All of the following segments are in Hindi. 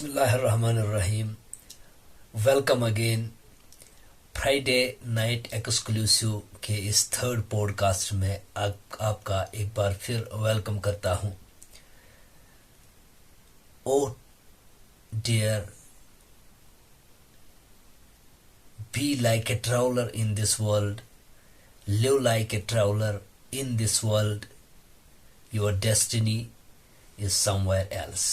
बिस्मिल्लाहिर्रहमानिर्रहीम। Welcome again Friday night exclusive के इस थर्ड पॉडकास्ट में आपका एक बार फिर वेलकम करता हूं। Oh dear, be like a traveller in this world, live like a traveller in this world, your destiny is somewhere else.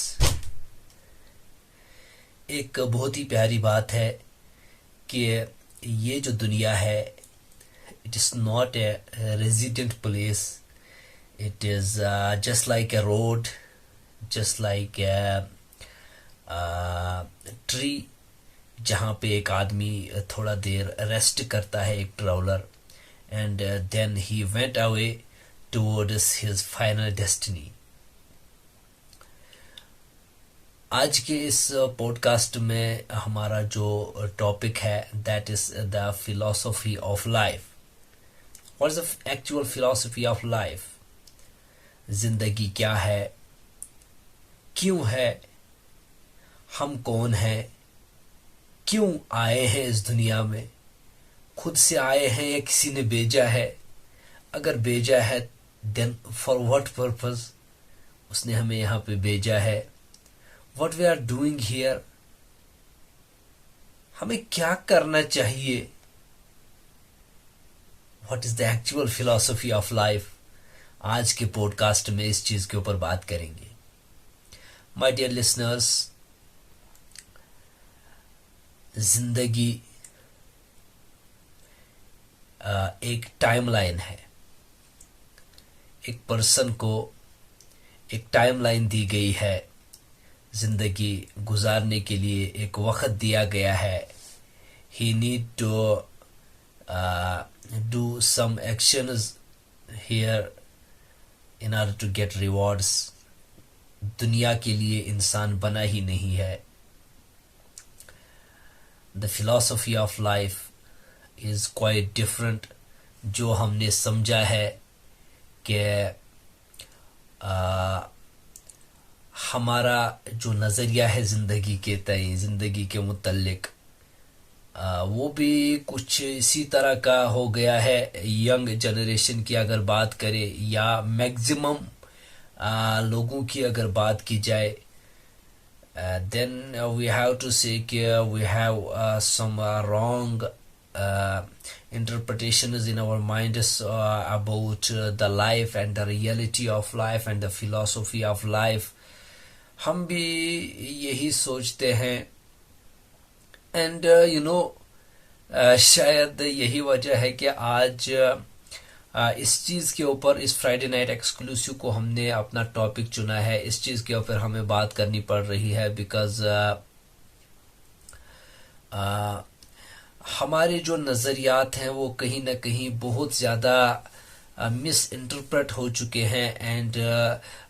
एक बहुत ही प्यारी बात है कि ये जो दुनिया है, it is not a resident place, it is just like a road, just like a tree, जहाँ पे एक आदमी थोड़ा देर रेस्ट करता है, एक traveller, and then he went away towards his final destiny. आज के इस पॉडकास्ट में हमारा जो टॉपिक है that is the philosophy of life. What is the actual philosophy of life? जिंदगी क्या है, क्यों है, हम कौन हैं, क्यों आए हैं इस दुनिया में, खुद से आए हैं या किसी ने भेजा है, अगर भेजा है देन फॉर व्हाट पर्पस उसने हमें यहाँ पे भेजा है, What we are doing here, हमें क्या करना चाहिए, What is the actual philosophy of life? आज के पॉडकास्ट में इस चीज के ऊपर बात करेंगे। माय डियर लिसनर्स, जिंदगी एक टाइमलाइन है। एक पर्सन को एक टाइमलाइन दी गई है, जिंदगी गुजारने के लिए एक वक्त दिया गया है। He need to do some actions here in order to get rewards. दुनिया के लिए इंसान बना ही नहीं है। The philosophy of life is quite different. जो हमने समझा है कि हमारा जो नज़रिया है ज़िंदगी के तय, ज़िंदगी के मुतल्लिक, वो भी कुछ इसी तरह का हो गया है। यंग जनरेशन की अगर बात करें या मैक्सिमम लोगों की अगर बात की जाए, then we have to say कि we have some wrong interpretations in our minds about the life and the reality of life and the philosophy of life. हम भी यही सोचते हैं एंड शायद यही वजह है कि आज इस चीज़ के ऊपर, इस फ्राइडे नाइट एक्सक्लूसिव को हमने अपना टॉपिक चुना है। इस चीज़ के ऊपर हमें बात करनी पड़ रही है बिकॉज हमारे जो नज़रियात हैं वो कहीं ना कहीं बहुत ज़्यादा मिस इंटरप्रेट हो चुके हैं एंड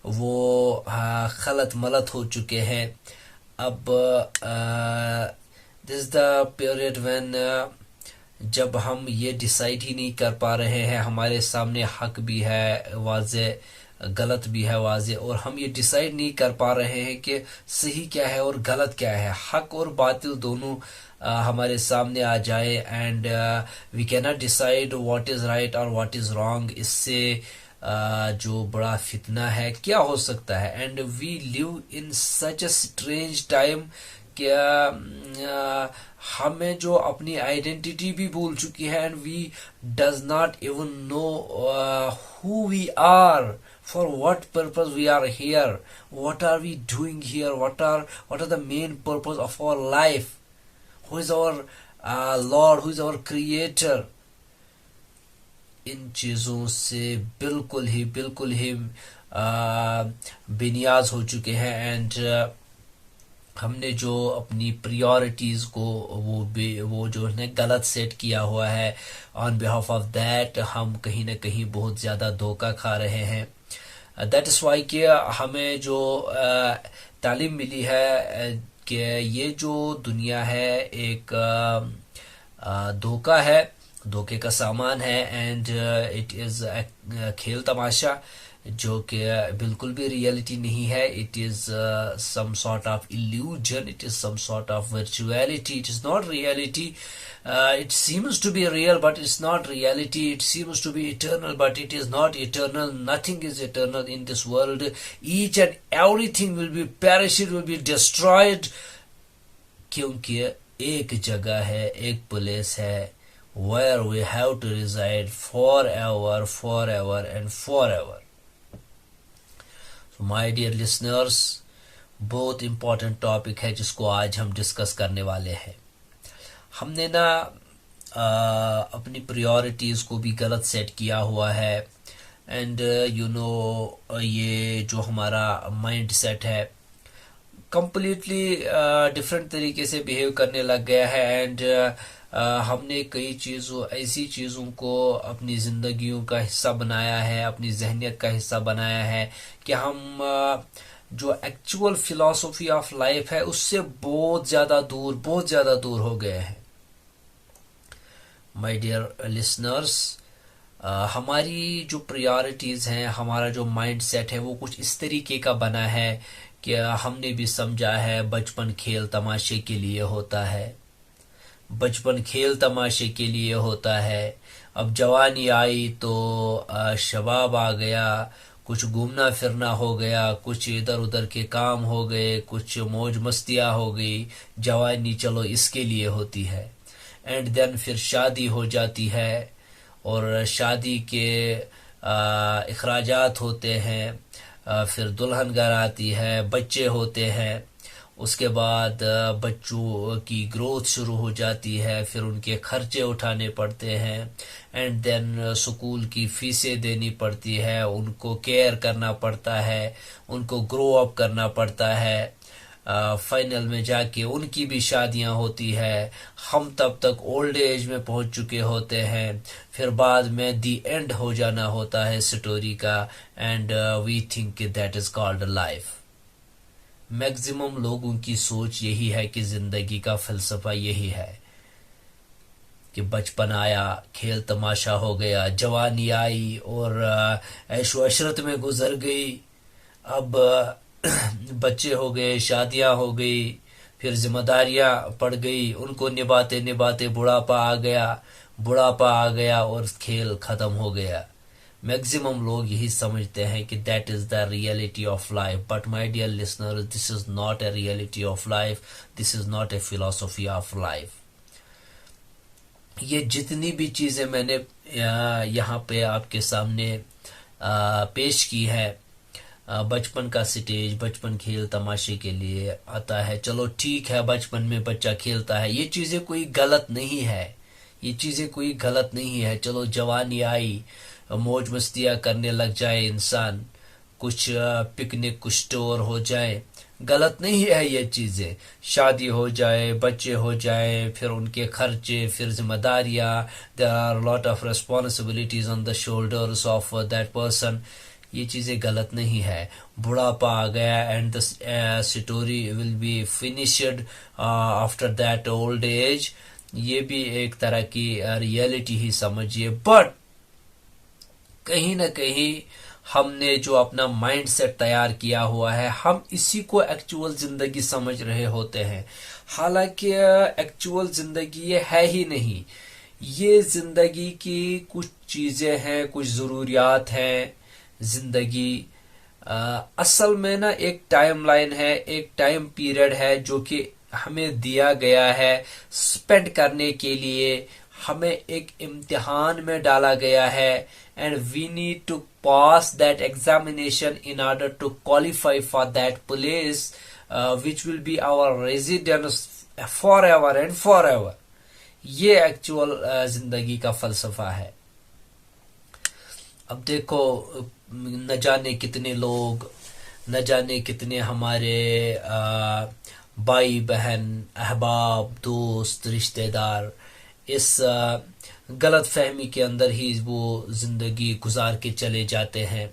वो खलत मलत हो चुके हैं। अब दिस द पीरियड व्हेन जब हम ये डिसाइड ही नहीं कर पा रहे हैं, हमारे सामने हक भी है वाज़े, गलत भी है वाज़े, और हम ये डिसाइड नहीं कर पा रहे हैं कि सही क्या है और गलत क्या है। हक और बातिल दोनों हमारे सामने आ जाए and we can not decide what is right और व्हाट इज़ रॉन्ग। इससे जो बड़ा फितना है क्या हो सकता है। And we live in such a strange time क्या हमें जो अपनी आइडेंटिटी भी भूल चुकी है and we does not even know who we are, for what purpose we are here, what are we doing here, what are the main purpose of our life, who is our Lord, who is our creator। इन चीज़ों से बिल्कुल ही बेनियाज हो चुके हैं एंड हमने जो अपनी प्रायोरिटीज़ को वो जो है गलत सेट किया हुआ है, ऑन बिहाफ ऑफ दैट हम कहीं ना कहीं बहुत ज़्यादा धोखा खा रहे हैं। दैट इज़ वाई कि हमें जो तालीम मिली है कि ये जो दुनिया है एक धोखा है, धोखे का सामान है एंड इट इज़ खेल तमाशा। जो कि बिल्कुल भी रियलिटी नहीं है. It is some sort of illusion, it is some sort of virtuality, it is not reality. It seems to be real, but it's not reality. It seems to be eternal, but it is not eternal. Nothing is eternal in this world. Each and everything will be perished, will be destroyed. क्योंकि एक जगह है, एक प्लेस है where we have to reside forever, forever and forever. So my dear listeners, बहुत important topic है जिसको आज हम डिस्कस करने वाले हैं. हमने ना अपनी प्रायोरिटीज़ को भी गलत सेट किया हुआ है. एंड ये जो हमारा माइंड सेट है कम्प्लीटली डिफरेंट तरीके से बिहेव करने लग गया है. एंड हमने कई ऐसी चीज़ों को अपनी ज़िंदगियों का हिस्सा बनाया है, अपनी जहनियत का हिस्सा बनाया है कि हम जो एक्चुअल फिलॉसफी ऑफ लाइफ है उससे बहुत ज़्यादा दूर हो गए हैं. माय डियर लिसनर्स, हमारी जो प्रायोरिटीज़ हैं, हमारा जो माइंड सेट है वो कुछ इस तरीके का बना है कि हमने भी समझा है बचपन खेल तमाशे के लिए होता है, बचपन खेल तमाशे के लिए होता है. अब जवानी आई तो शबाब आ गया, कुछ घूमना फिरना हो गया, कुछ इधर उधर के काम हो गए, कुछ मौज मस्तियाँ हो गई. जवानी चलो इसके लिए होती है. एंड देन फिर शादी हो जाती है और शादी के अखराजात होते हैं. फिर दुल्हन घर आती है, बच्चे होते हैं. उसके बाद बच्चों की ग्रोथ शुरू हो जाती है, फिर उनके खर्चे उठाने पड़ते हैं. एंड देन स्कूल की फीसें देनी पड़ती है, उनको केयर करना पड़ता है, उनको ग्रो अप करना पड़ता है. फाइनल में जाके उनकी भी शादियां होती है. हम तब तक ओल्ड एज में पहुंच चुके होते हैं. फिर बाद में दी एंड हो जाना होता है स्टोरी का. And we think that is called life. Maximum लोगों की सोच यही है कि जिंदगी का फलसफा यही है कि बचपन आया, खेल तमाशा हो गया, जवानी आई और ऐशो अशरत में गुजर गई. अब बच्चे हो गए, शादियां हो गई, फिर जिम्मेदारियां पड़ गई, उनको निभाते निभाते बुढ़ापा आ गया और खेल खत्म हो गया. मैक्सिमम लोग यही समझते हैं कि that is the reality of life. But my dear listener, this is not a reality of life, this is not a philosophy of life. ये जितनी भी चीजें मैंने यहाँ पे आपके सामने पेश की है, बचपन का स्टेज, बचपन खेल तमाशे के लिए आता है. चलो ठीक है, बचपन में बच्चा खेलता है, ये चीजें कोई गलत नहीं है, ये चीजें कोई गलत नहीं है. चलो जवानी आई, मौज मस्तियाँ करने लग जाए इंसान, कुछ पिकनिक, कुछ टूर हो जाए, गलत नहीं है ये चीजें. शादी हो जाए, बच्चे हो जाए, फिर उनके खर्चे, फिर जिम्मेदारियाँ, there are lot of responsibilities on the shoulders of that person. ये चीजें गलत नहीं है. बुढ़ापा आ गया and the story will be finished after that old age. ये भी एक तरह की रियलिटी ही समझिए. बट कहीं ना कहीं हमने जो अपना माइंड सेट तैयार किया हुआ है, हम इसी को एक्चुअल जिंदगी समझ रहे होते हैं. हालांकि एक्चुअल जिंदगी ये है ही नहीं. ये जिंदगी की कुछ चीजें हैं, कुछ जरूरियात हैं. जिंदगी असल में ना एक टाइम लाइन है, एक टाइम पीरियड है जो कि हमें दिया गया है स्पेंड करने के लिए. हमें एक इम्तिहान में डाला गया है and we need to pass that examination in order to qualify for that place which will be our residence for ever and for ever. ये एक्चुअल जिंदगी का फलसफा है. अब देखो, न जाने कितने लोग, न जाने कितने हमारे भाई बहन, अहबाब, दोस्त, रिश्तेदार इस गलत फहमी के अंदर ही वो जिंदगी गुजार के चले जाते हैं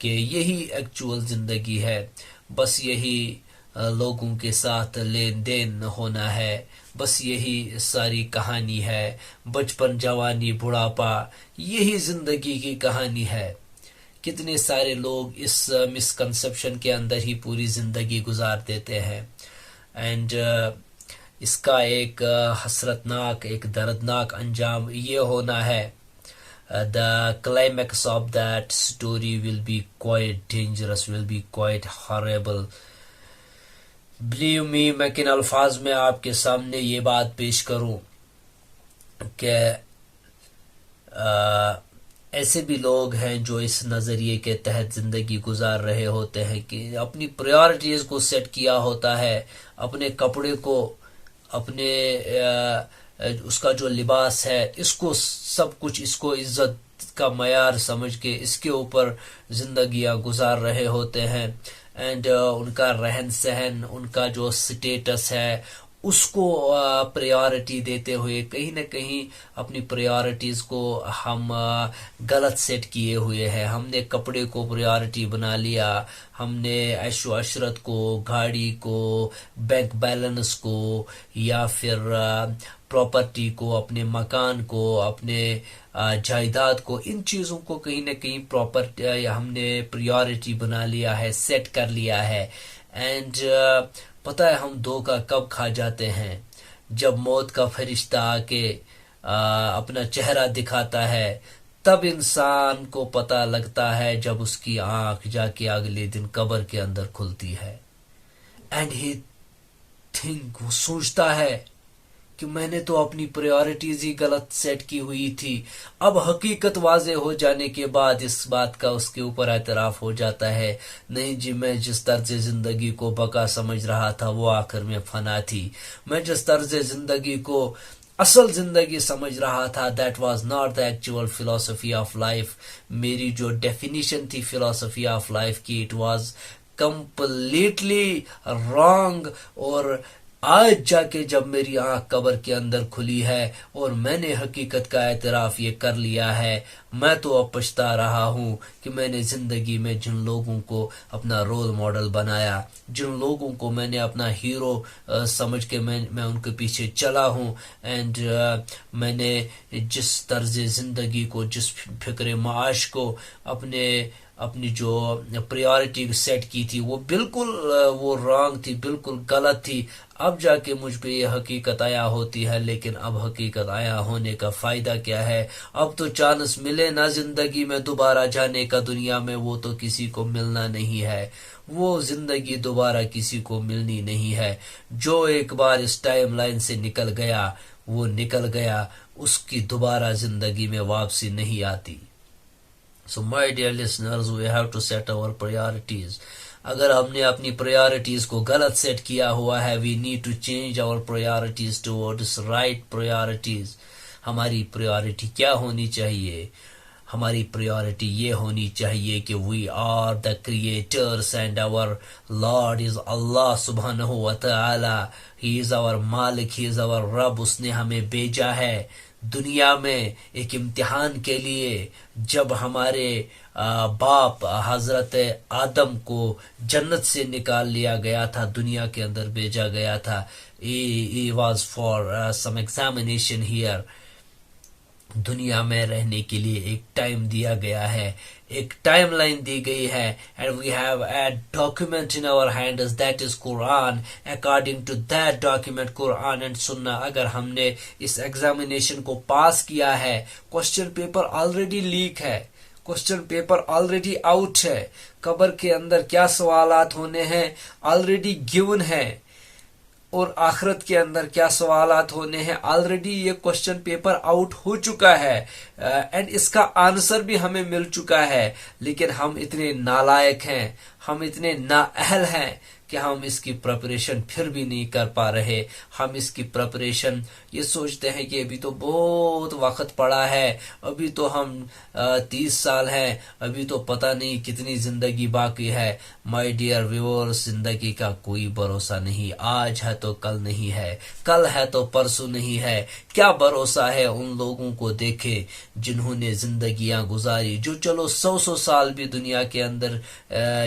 कि यही एक्चुअल जिंदगी है, बस यही लोगों के साथ लेन देन होना है, बस यही सारी कहानी है. बचपन, जवानी, बुढ़ापा, यही जिंदगी की कहानी है. कितने सारे लोग इस मिसकंसेप्शन के अंदर ही पूरी ज़िंदगी गुजार देते हैं। एंड इसका एक हसरतनाक, एक दर्दनाक अंजाम ये होना है। The climax of that story will be quite dangerous, will be quite horrible. Believe me, मैं किन अल्फाज में आपके सामने ये बात पेश करूं कि ऐसे भी लोग हैं जो इस नज़रिए के तहत ज़िंदगी गुजार रहे होते हैं कि अपनी प्रायोरिटीज़ को सेट किया होता है, अपने कपड़े को, अपने उसका जो लिबास है, इसको सब कुछ, इसको इज्जत का मयार समझ के इसके ऊपर ज़िंदगियां गुजार रहे होते हैं। एंड उनका रहन सहन, उनका जो स्टेटस है, उसको प्रायोरिटी देते हुए कहीं ना कहीं अपनी प्रायोरिटीज़ को हम गलत सेट किए हुए हैं। हमने कपड़े को प्रायोरिटी बना लिया, हमने ऐशो अशरत को, गाड़ी को, बैंक बैलेंस को, या फिर प्रॉपर्टी को, अपने मकान को, अपने जायदाद को, इन चीज़ों को कहीं ना कहीं प्रॉपर्टी हमने प्रायोरिटी बना लिया है, सेट कर लिया है। एंड पता है हम धोखा कब खा जाते हैं? जब मौत का फरिश्ता आके अपना चेहरा दिखाता है, तब इंसान को पता लगता है, जब उसकी आंख जाके अगले दिन कब्र के अंदर खुलती है। एंड ही थिंक, वो सोचता है कि मैंने तो अपनी प्रायोरिटीज ही गलत सेट की हुई थी। अब हकीकत वाजे हो जाने के बाद इस बात का उसके ऊपर एतराफ हो जाता है, नहीं जी, मैं जिस तर्ज जिंदगी को बका समझ रहा था वो आखिर में फना थी। मैं जिस तर्ज जिंदगी को असल जिंदगी समझ रहा था, that was not the actual philosophy of life. मेरी जो डेफिनेशन थी फिलोसफी ऑफ लाइफ की, इट वाज कंप्लीटली रॉन्ग। और आज जाके जब मेरी आंख कब्र के अंदर खुली है और मैंने हकीकत का एतराफ ये कर लिया है, मैं तो अब पछता रहा हूँ कि मैंने ज़िंदगी में जिन लोगों को अपना रोल मॉडल बनाया, जिन लोगों को मैंने अपना हीरो समझ के मैं उनके पीछे चला हूँ। एंड मैंने जिस तर्ज ज़िंदगी को, जिस फिक्र माश को, अपनी जो प्रायोरिटी सेट की थी, वो बिल्कुल वो रॉन्ग थी, बिल्कुल गलत थी। अब जाके मुझ पे ये हकीकत आया होती है, लेकिन अब हकीकत आया होने का फ़ायदा क्या है? अब तो चांस मिले ना ज़िंदगी में दोबारा जाने का दुनिया में, वो तो किसी को मिलना नहीं है। वो ज़िंदगी दोबारा किसी को मिलनी नहीं है। जो एक बार इस टाइम लाइन से निकल गया, वो निकल गया, उसकी दोबारा ज़िंदगी में वापसी नहीं आती। So my dear listeners, we have to set our priorities. अगर हमने अपनी प्रायोरिटीज को गलत सेट किया हुआ है, we need to change our priorities towards right priorities. हमारी प्रायोरिटी क्या होनी चाहिए? हमारी प्रायोरिटी ये होनी चाहिए कि we are the creators and our Lord is Allah subhanahu wa ta'ala. He is our Malik, He is our Rabb. उसने हमें भेजा है दुनिया में एक इम्तिहान के लिए। जब हमारे बाप हजरत आदम को जन्नत से निकाल लिया गया था, दुनिया के अंदर भेजा गया था, it was for some examination here. दुनिया में रहने के लिए एक टाइम दिया गया है, एक टाइम लाइन दी गई है। And we have a document in our hands, that is Quran. According to that document, Quran and Sunnah, अगर हमने इस एग्जामिनेशन को पास किया है, क्वेश्चन पेपर ऑलरेडी लीक है, क्वेश्चन पेपर ऑलरेडी आउट है, कब्र के अंदर क्या सवालात होने हैं ऑलरेडी गिवन है, और आखिरत के अंदर क्या सवालात होने हैं ऑलरेडी ये क्वेश्चन पेपर आउट हो चुका है। एंड इसका आंसर भी हमें मिल चुका है, लेकिन हम इतने नालायक हैं, हम इतने नाअहल हैं कि हम इसकी प्रिपरेशन फिर भी नहीं कर पा रहे। हम इसकी प्रिपरेशन ये सोचते हैं कि अभी तो बहुत वक्त पड़ा है, अभी तो हम 30 साल हैं, अभी तो पता नहीं कितनी जिंदगी बाकी है। माय डियर व्यूअर्स, जिंदगी का कोई भरोसा नहीं। आज है तो कल नहीं है, कल है तो परसों नहीं है। क्या भरोसा है उन लोगों को देखे जिन्होंने जिंदगियां गुजारी, जो चलो 100 साल भी दुनिया के अंदर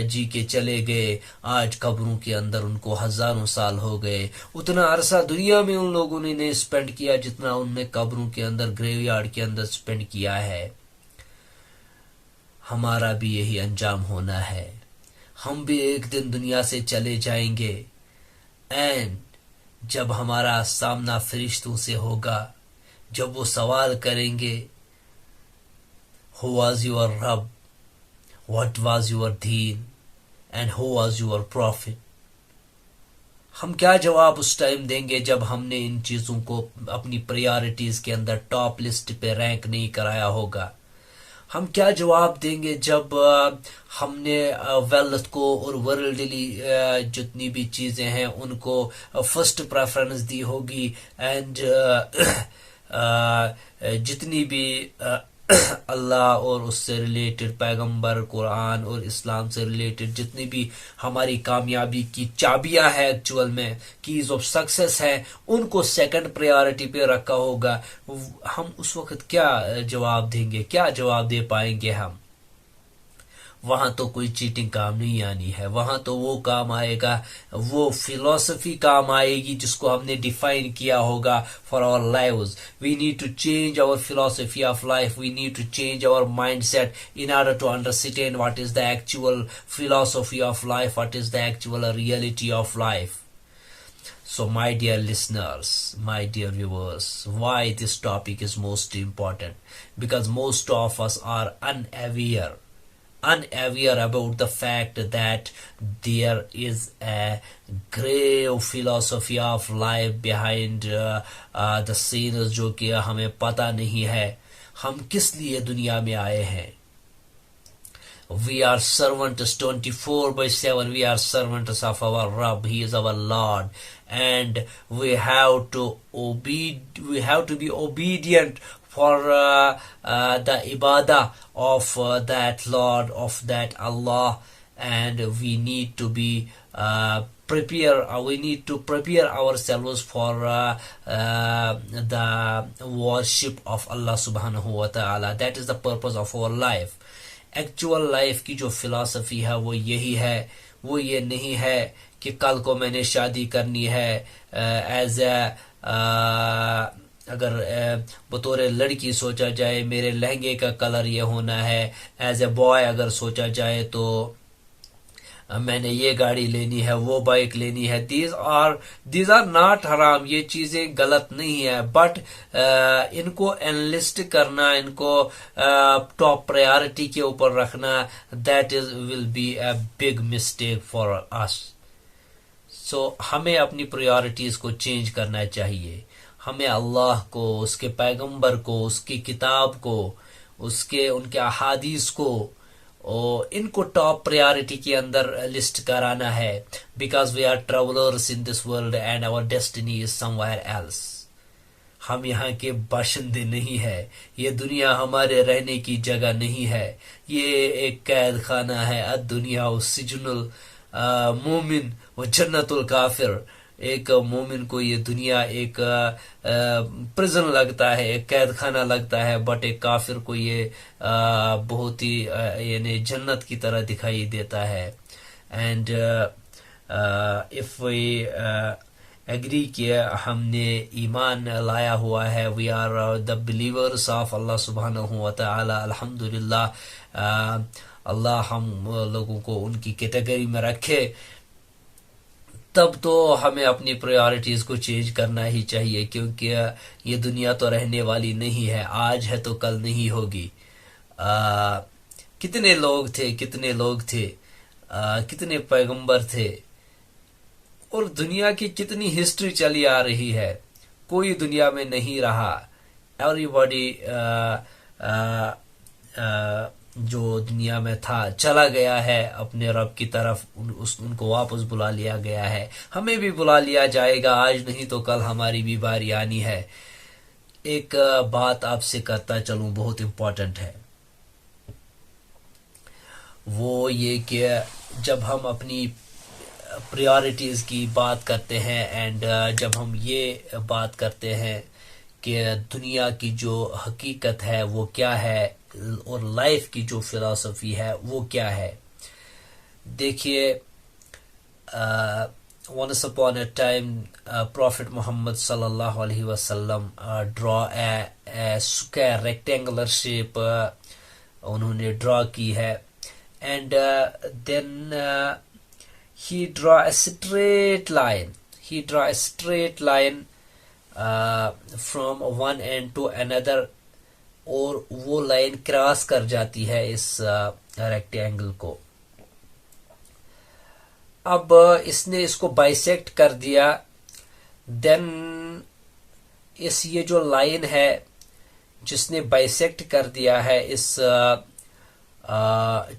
जी के चले गए, आज कब्रों के अंदर उनको हजारों साल हो गए। उतना अरसा दुनिया में उन लोगों ने नहीं स्पेंड किया जितना उनने कब्रों के अंदर, ग्रेवयार्ड के अंदर स्पेंड किया है। हमारा भी यही अंजाम होना है। हम भी एक दिन दुनिया से चले जाएंगे। एंड जब हमारा सामना फरिश्तों से होगा, जब वो सवाल करेंगे, हु वॉज योर रब, what was your Deen, and who was your profit, हम क्या जवाब उस टाइम देंगे जब हमने इन चीज़ों को अपनी प्रायोरिटीज़ के अंदर टॉप लिस्ट पे रैंक नहीं कराया होगा? हम क्या जवाब देंगे जब हमने वेल्थ को और वर्ल्डली जितनी भी चीज़ें हैं उनको फर्स्ट प्रेफरेंस दी होगी, एंड जितनी भी अल्लाह और उससे रिलेटेड पैगंबर, कुरान और इस्लाम से रिलेटेड जितनी भी हमारी कामयाबी की चाबियां हैं, एक्चुअल में कीज ऑफ सक्सेस है, उनको सेकंड प्रायोरिटी पे रखा होगा, हम उस वक्त क्या जवाब देंगे, क्या जवाब दे पाएंगे हम? वहां तो कोई चीटिंग काम नहीं आनी है। वहां तो वो काम आएगा, वो फिलॉसफी काम आएगी जिसको हमने डिफाइन किया होगा for our lives. We need to change our philosophy of life, we need to change our mindset in order to understand what is the actual philosophy of life, what is the actual reality of life. So, my dear listeners, my dear viewers, why this topic is most important? Because most of us are unaware about the fact that there is a grave philosophy of life behind the scenes, जो कि हमें पता नहीं है हम किस लिए दुनिया में आए हैं. We are servants 24/7. We are servants of our Rabb. He is our Lord, and we have to be obedient for the ibadah of that Lord, of that Allah, and we need to be we need to prepare ourselves for the worship of Allah subhanahu wa ta'ala. That is the purpose of our life. Actual life की जो फिलॉसफी है वो यही है. वो ये नहीं है कि कल को मैंने शादी करनी है एज अगर बतौर लड़की सोचा जाए मेरे लहंगे का कलर ये होना है. एज ए बॉय अगर सोचा जाए तो मैंने ये गाड़ी लेनी है, वो बाइक लेनी है. दीज आर नॉट हराम, ये चीजें गलत नहीं है, बट इनको एनलिस्ट करना, इनको टॉप प्रायोरिटी के ऊपर रखना, that is will be a big mistake for us. So हमें अपनी प्रायोरिटीज को चेंज करना चाहिए. हमें अल्लाह को, उसके पैगंबर को, उसकी किताब को, उनके अहादीस को और इनको टॉप प्रायोरिटी के अंदर लिस्ट कराना है. Because we are travellers in this world and our destiny is somewhere else. हम यहाँ के बाशिंदे नहीं है. ये दुनिया हमारे रहने की जगह नहीं है. ये एक कैद खाना है. अद दुनिया सिजनुल मोमिन व जन्नतुल काफिर. एक मोमिन को ये दुनिया एक प्रिजन लगता है, एक कैद खाना लगता है, बट एक काफिर को ये बहुत ही यानी जन्नत की तरह दिखाई देता है. एंड इफ वी एग्री किया, हमने ईमान लाया हुआ है, we are the believers of अल्लाह सुब्हानहू व तआला. अल्हम्दुलिल्लाह, अल्लाह हम लोगों को उनकी कैटेगरी में रखे. तब तो हमें अपनी प्रायोरिटीज को चेंज करना ही चाहिए, क्योंकि ये दुनिया तो रहने वाली नहीं है. आज है तो कल नहीं होगी. कितने लोग थे, कितने पैगंबर थे, और दुनिया की कितनी हिस्ट्री चली आ रही है. कोई दुनिया में नहीं रहा. एवरीबॉडी जो दुनिया में था चला गया है अपने रब की तरफ. उनको वापस बुला लिया गया है. हमें भी बुला लिया जाएगा. आज नहीं तो कल हमारी भी बारी आनी है. एक बात आपसे करता चलूं, बहुत इम्पोर्टेंट है. वो ये कि जब हम अपनी प्रायोरिटीज की बात करते हैं, एंड जब हम ये बात करते हैं कि दुनिया की जो हकीकत है वो क्या है और लाइफ की जो फिलॉसफी है वो क्या है. देखिए, once upon a time Prophet Muhammad sallallahu alaihi wasallam draw a square rectangular shape उन्होंने ड्रॉ की है। And then he draw a straight line from one end to another, और वो लाइन क्रॉस कर जाती है इस रेक्टेंगल को। अब इसने इसको बाइसेक्ट कर दिया। देन ये जो लाइन है जिसने बाइसेक्ट कर दिया है, इस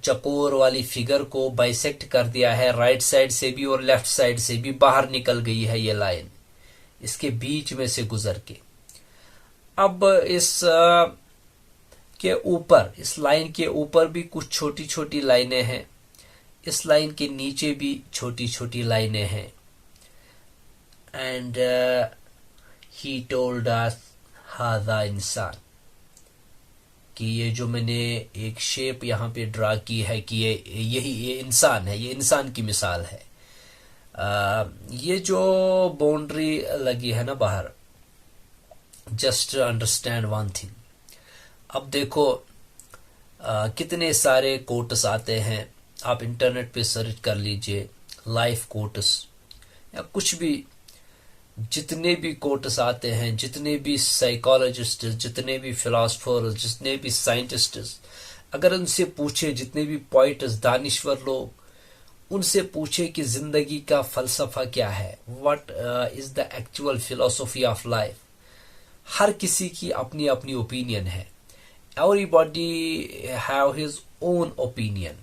चकोर वाली फिगर को बाइसेक्ट कर दिया है, राइट साइड से भी और लेफ्ट साइड से भी बाहर निकल गई है ये लाइन इसके बीच में से गुजर के। अब इस के ऊपर, इस लाइन के ऊपर भी कुछ छोटी छोटी लाइनें हैं, इस लाइन के नीचे भी छोटी छोटी लाइनें हैं। एंड ही टोल्ड अस हाजा इंसान, कि ये जो मैंने एक शेप यहाँ पे ड्रा की है कि ये इंसान है, ये इंसान की मिसाल है। ये जो बाउंड्री लगी है ना बाहर, जस्ट अंडरस्टैंड वन थिंग। अब देखो कितने सारे कोट्स आते हैं, आप इंटरनेट पे सर्च कर लीजिए लाइफ कोट्स या कुछ भी, जितने भी कोट्स आते हैं, जितने भी साइकोलॉजिस्ट, जितने भी फिलोसफर, जितने भी साइंटिस्ट, अगर उनसे पूछे, जितने भी पोइट्स, दानिश्वर लोग, उनसे पूछे कि जिंदगी का फलसफा क्या है, what is the actual philosophy of life, हर किसी की अपनी अपनी ओपिनियन है। Everybody have his own opinion.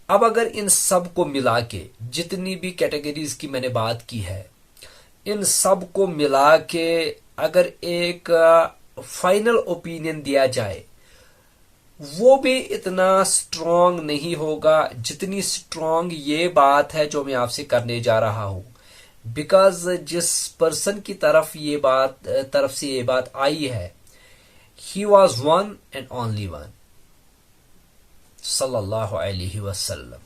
अब अगर इन सब को मिला के, जितनी भी कैटेगरीज की मैंने बात की है, इन सब को मिला के अगर एक फाइनल ओपिनियन दिया जाए, वो भी इतना स्ट्रॉन्ग नहीं होगा जितनी स्ट्रॉन्ग ये बात है जो मैं आपसे करने जा रहा हूं। बिकॉज जिस पर्सन की तरफ से ये बात आई है, he was one and only one, सल्लल्लाहु अलैहि वसल्लम।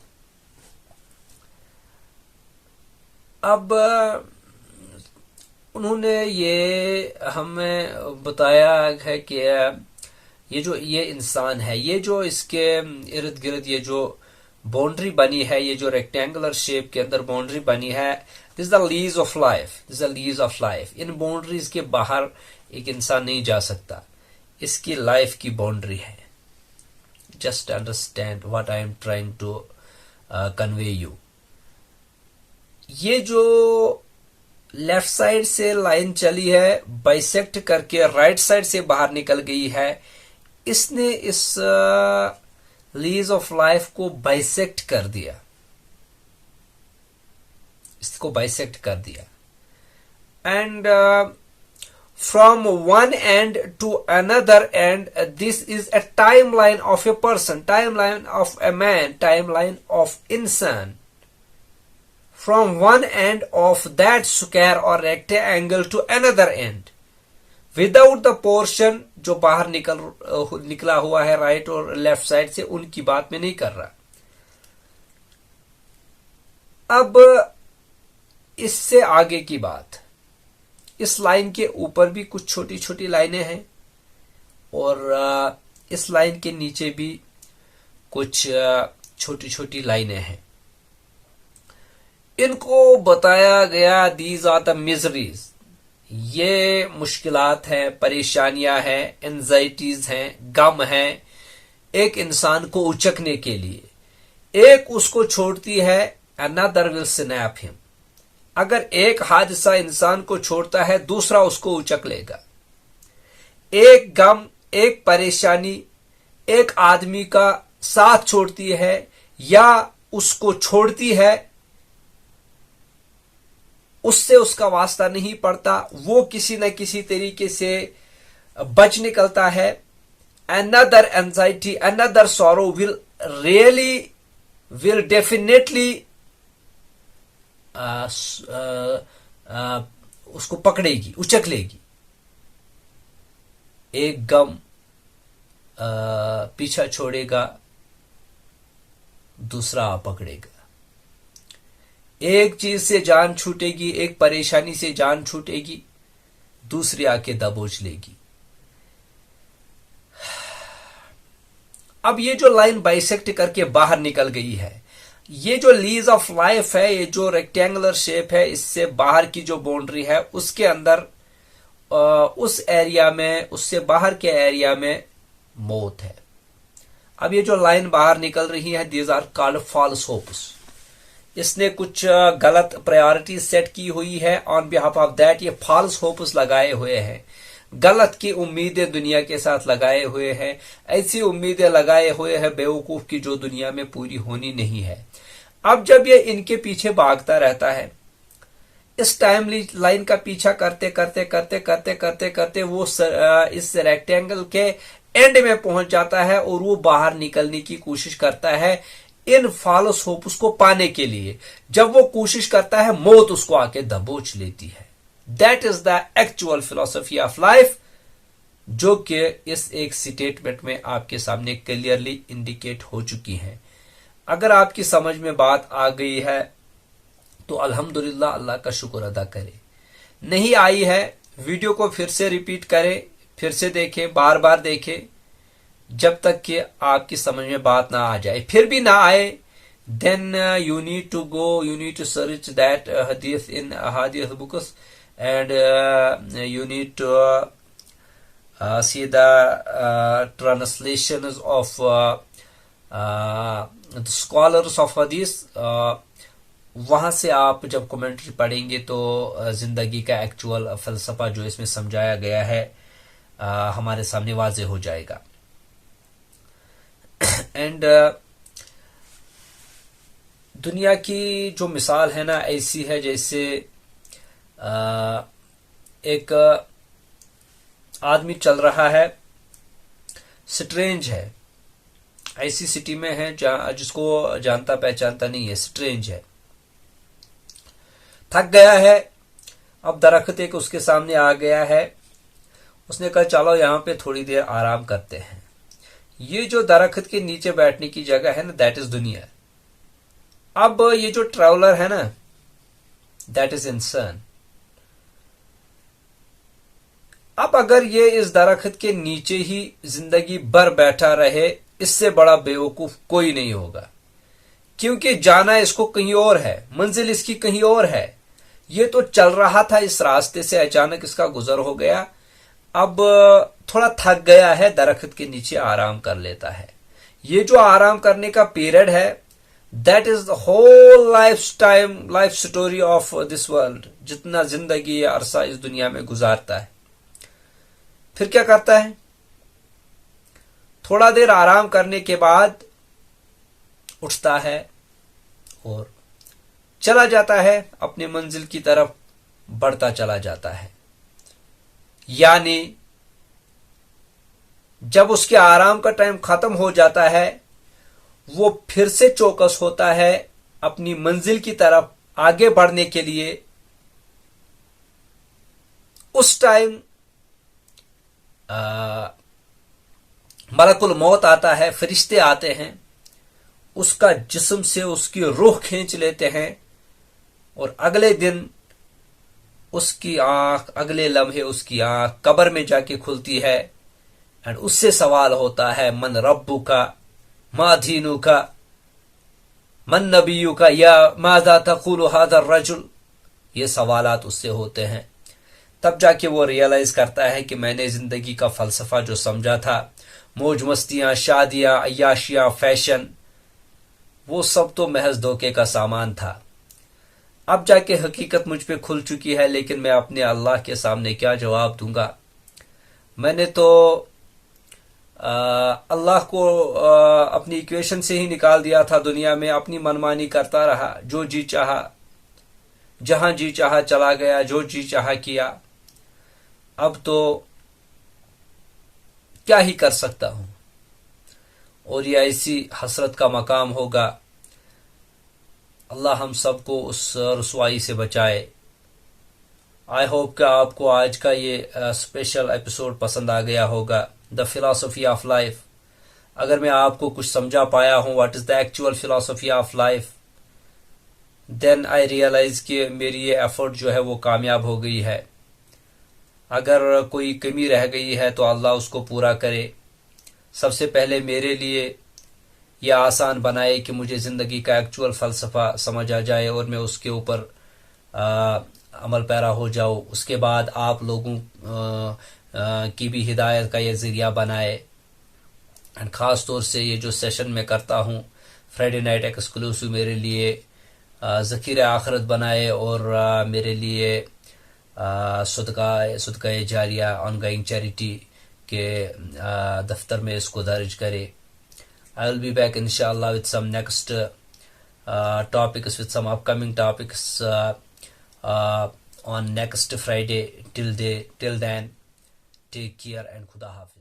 अब उन्होंने ये हमें बताया है कि ये इंसान है, ये जो इसके इर्द गिर्द ये जो बाउंड्री बनी है, ये जो रेक्टेंगुलर शेप के अंदर बाउंड्री बनी है, this the lease of life. In boundaries के बाहर एक इंसान नहीं जा सकता, इसकी लाइफ की बाउंड्री है। Just understand what I am trying to convey you. ये जो लेफ्ट साइड से लाइन चली है, बाइसेक्ट करके राइट साइड से बाहर निकल गई है, इसने इस लीज ऑफ लाइफ को बाइसेक्ट कर दिया, इसको बाइसेक्ट कर दिया। And from one end to another end, this is a timeline of a person, timeline of a man, timeline of insan. From one end of that square or rectangle to another end, without the portion जो बाहर निकला हुआ है राइट और लेफ्ट साइड से, उनकी बात में नहीं कर रहा। अब इससे आगे की बात, इस लाइन के ऊपर भी कुछ छोटी छोटी लाइनें हैं और इस लाइन के नीचे भी कुछ छोटी छोटी लाइनें हैं। इनको बताया गया दीज आर द मिजरीज, ये मुश्किलात हैं, परेशानियां हैं, एंजाइटीज हैं, गम हैं एक इंसान को उचकने के लिए। एक उसको छोड़ती है, अनदर विल स्नैप हिम। अगर एक हादसा इंसान को छोड़ता है, दूसरा उसको उचक लेगा। एक गम, एक परेशानी एक आदमी का साथ छोड़ती है या उसको छोड़ती है, उससे उसका वास्ता नहीं पड़ता, वो किसी न किसी तरीके से बच निकलता है। Another anxiety, another sorrow will definitely उसको पकड़ेगी, उचक लेगी। एक गम पीछा छोड़ेगा, दूसरा पकड़ेगा। एक चीज से जान छूटेगी, एक परेशानी से जान छूटेगी, दूसरी आके दबोच लेगी। अब ये जो लाइन बाइसेक्ट करके बाहर निकल गई है, ये जो लीज ऑफ लाइफ है, ये जो रेक्टेंगुलर शेप है, इससे बाहर की जो बाउंड्री है उसके अंदर उस एरिया में, उससे बाहर के एरिया में मौत है। अब ये जो लाइन बाहर निकल रही है, these are called false hopes. इसने कुछ गलत प्रायोरिटी सेट की हुई है, ऑन बिहाफ ऑफ दैट ये फॉल्स होप्स लगाए हुए हैं, गलत की उम्मीदें दुनिया के साथ लगाए हुए हैं, ऐसी उम्मीदें लगाए हुए हैं बेवकूफ की जो दुनिया में पूरी होनी नहीं है। अब जब ये इनके पीछे भागता रहता है, इस टाइम लाइन का पीछा करते करते करते करते करते करते वो इस रेक्टेंगल के एंड में पहुंच जाता है और वो बाहर निकलने की कोशिश करता है इन फॉल्स होप्स को पाने के लिए। जब वो कोशिश करता है, मौत उसको आके दबोच लेती है। That is the actual philosophy of life, जो कि इस एक स्टेटमेंट में आपके सामने क्लियरली इंडिकेट हो चुकी है। अगर आपकी समझ में बात आ गई है तो अल्हम्दुलिल्लाह, अल्लाह का शुक्र अदा करें। नहीं आई है, वीडियो को फिर से रिपीट करें, फिर से देखें, बार बार देखें, जब तक कि आपकी समझ में बात ना आ जाए। फिर भी ना आए, then you need to search that hadith in hadith books, and you need to see the translations of the scholars of hadith. वहां से आप जब कमेंट्री पढ़ेंगे तो जिंदगी का एक्चुअल फलसफा जो इसमें समझाया गया है हमारे सामने वाज़े हो जाएगा। एंड दुनिया की जो मिसाल है ना, ऐसी है जैसे एक आदमी चल रहा है, स्ट्रेंज है, ऐसी सिटी में है जिसको जानता पहचानता नहीं है, स्ट्रेंज है, थक गया है। अब दरख्त एक उसके सामने आ गया है, उसने कहा चलो यहाँ पे थोड़ी देर आराम करते हैं। ये जो दरख्त के नीचे बैठने की जगह है ना, दैट इज दुनिया। अब ये जो ट्रैवलर है ना, दैट इज इंसान। अब अगर ये इस दरख्त के नीचे ही जिंदगी भर बैठा रहे, इससे बड़ा बेवकूफ कोई नहीं होगा, क्योंकि जाना इसको कहीं और है, मंजिल इसकी कहीं और है। ये तो चल रहा था इस रास्ते से, अचानक इसका गुजर हो गया, अब थोड़ा थक गया है, दरख्त के नीचे आराम कर लेता है। ये जो आराम करने का पीरियड है, that is the whole life story of this world. जितना जिंदगी या अरसा इस दुनिया में गुजारता है, फिर क्या करता है, थोड़ा देर आराम करने के बाद उठता है और चला जाता है, अपने मंजिल की तरफ बढ़ता चला जाता है। यानी जब उसके आराम का टाइम खत्म हो जाता है, वो फिर से चौकस होता है अपनी मंजिल की तरफ आगे बढ़ने के लिए। उस टाइम मलकुल मौत आता है, फरिश्ते आते हैं, उसका जिस्म से उसकी रूह खींच लेते हैं और अगले दिन उसकी आंख, अगले लम्हे उसकी आंख कब्र में जाके खुलती है। एंड उससे सवाल होता है, मन रब्बु का, मा दीनु का, मन नबियु का, या माज़ा तक़ूलु हाज़ा रजुल। ये सवालात उससे होते हैं। तब जाके वो रियलाइज करता है कि मैंने जिंदगी का फलसफा जो समझा था, मौज मस्तियां, शादियां, अय्याशियां, फैशन, वो सब तो महज धोखे का सामान था। अब जाके हकीकत मुझ पे खुल चुकी है, लेकिन मैं अपने अल्लाह के सामने क्या जवाब दूंगा। मैंने तो अल्लाह को अपनी इक्वेशन से ही निकाल दिया था, दुनिया में अपनी मनमानी करता रहा, जो जी चाहा, जहां जी चाहा चला गया, जो जी चाहा किया। अब तो क्या ही कर सकता हूं। और ये ऐसी हसरत का मकाम होगा। अल्लाह हम सबको उस रुसवाई से बचाए। आई होप कि आपको आज का ये स्पेशल एपिसोड पसंद आ गया होगा, द फिलॉसफी ऑफ लाइफ। अगर मैं आपको कुछ समझा पाया हूं what is the actual philosophy of life, then I realise कि मेरी ये एफर्ट जो है वो कामयाब हो गई है। अगर कोई कमी रह गई है तो अल्लाह उसको पूरा करे। सबसे पहले मेरे लिए यह आसान बनाए कि मुझे ज़िंदगी का एक्चुअल फ़लसफ़ा समझ आ जाए और मैं उसके ऊपर अमल पैरा हो जाऊँ। उसके बाद आप लोगों की भी हिदायत का यह ज़रिया बनाए। एंड ख़ास तौर से ये जो सेशन मैं करता हूँ फ्राइडे नाइट एक्सक्लूसिव, मेरे लिए ज़ख़ीरा आखिरत बनाए और मेरे लिए सदका जारिया ऑनगोइंग चैरिटी के दफ्तर में इसको दर्ज करे। आई विल बी बैक इंशाल्लाह with some next topics, with some upcoming topics on next Friday. Till then, take care and Khuda Hafiz.